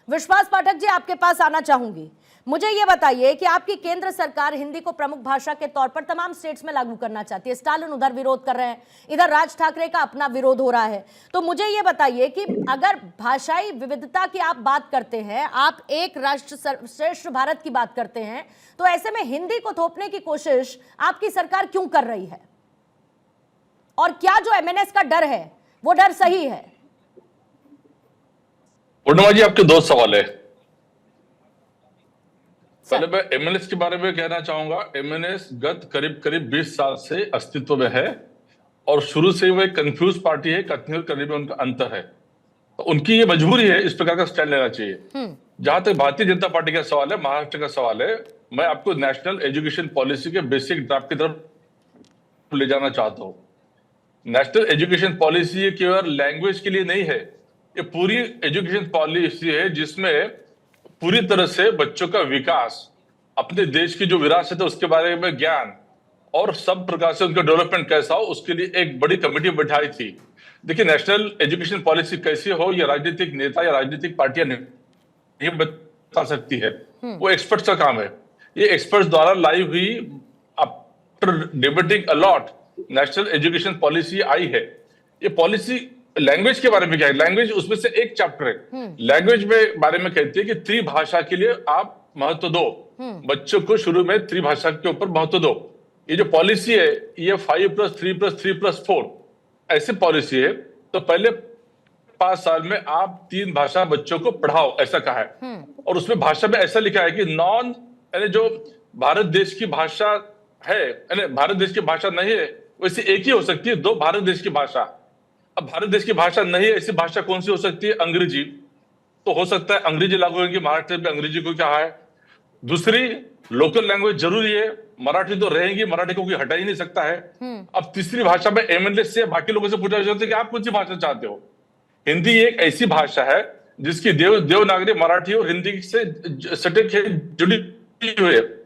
विश्वास पाठक जी, आपके पास आना चाहूंगी। मुझे ये बताइए कि आपकी केंद्र सरकार हिंदी को प्रमुख भाषा के तौर पर तमाम स्टेट्स में लागू करना चाहती है। स्टालिन उधर विरोध कर रहे हैं, इधर राज ठाकरे का अपना विरोध हो रहा है। तो मुझे ये बताइए कि अगर भाषाई विविधता की आप बात करते हैं, आप एक राष्ट्र श्रेष्ठ भारत की बात करते हैं, तो ऐसे में हिंदी को थोपने की कोशिश आपकी सरकार क्यों कर रही है? और क्या जो एमएनएस का डर है वो डर सही है? पूर्णिमा जी, आपके दो सवाल है। पहले मैं एमएनएस के बारे में कहना चाहूंगा। एमएनएस गत करीब करीब 20 साल से अस्तित्व में है और शुरू से वो एक कंफ्यूज पार्टी है। कथनी और कथनी में उनका अंतर है, तो उनकी ये मजबूरी है इस प्रकार का स्टैंड लेना चाहिए। जहां तक भारतीय जनता पार्टी का सवाल है, महाराष्ट्र का सवाल है, मैं आपको नेशनल एजुकेशन पॉलिसी के बेसिक ड्राफ्ट की तरफ ले जाना चाहता हूँ। नेशनल एजुकेशन पॉलिसी ये केवल लैंग्वेज के लिए नहीं है, ये पूरी एजुकेशन पॉलिसी है जिसमें पूरी तरह से बच्चों का विकास, अपने देश की जो विरासत है उसके बारे में ज्ञान और सब प्रकार से उनका डेवलपमेंट कैसा हो, उसके लिए एक बड़ी कमेटी बैठाई थी। देखिए, नेशनल एजुकेशन पॉलिसी कैसी हो ये राजनीतिक नेता या राजनीतिक पार्टियां नहीं बता सकती है, वो एक्सपर्ट्स का काम है। ये एक्सपर्ट्स द्वारा लाई हुई, after debating a lot, national education policy आई है। ये पॉलिसी लैंग्वेज के बारे में क्या है? लैंग्वेज उसमें से एक चैप्टर है। लैंग्वेज में बारे में कहती है कि त्रिभाषा के लिए आप महत्व दो, बच्चों को शुरू में त्रिभाषा के ऊपर महत्व दो। ये जो पॉलिसी है ये 5+3+3+4 ऐसी पॉलिसी है। तो पहले 5 साल में आप 3 भाषा बच्चों को पढ़ाओ, ऐसा कहा है। और उसमें भाषा में ऐसा लिखा है कि नॉन, यानी जो भारत देश की भाषा है, यानी भारत देश की भाषा नहीं है वैसे एक ही हो सकती है, 2 भारत देश की भाषा। अब भारत देश की भाषा नहीं है, ऐसी भाषा कौन सी हो सकती है? अंग्रेजी। तो हो सकता है अंग्रेजी लागू होगी, महाराष्ट्र में अंग्रेजी को क्या है। दूसरी, लोकल लैंग्वेज जरूरी है, मराठी तो रहेगी, मराठी को कोई हटा ही नहीं सकता है। अब तीसरी भाषा में एमएनएस से बाकी लोगों से पूछा जाता है कि आप कौन सी भाषा चाहते हो। हिंदी एक ऐसी भाषा है जिसकी देवनागरी मराठी और हिंदी से सटीक जुड़ी हुई है।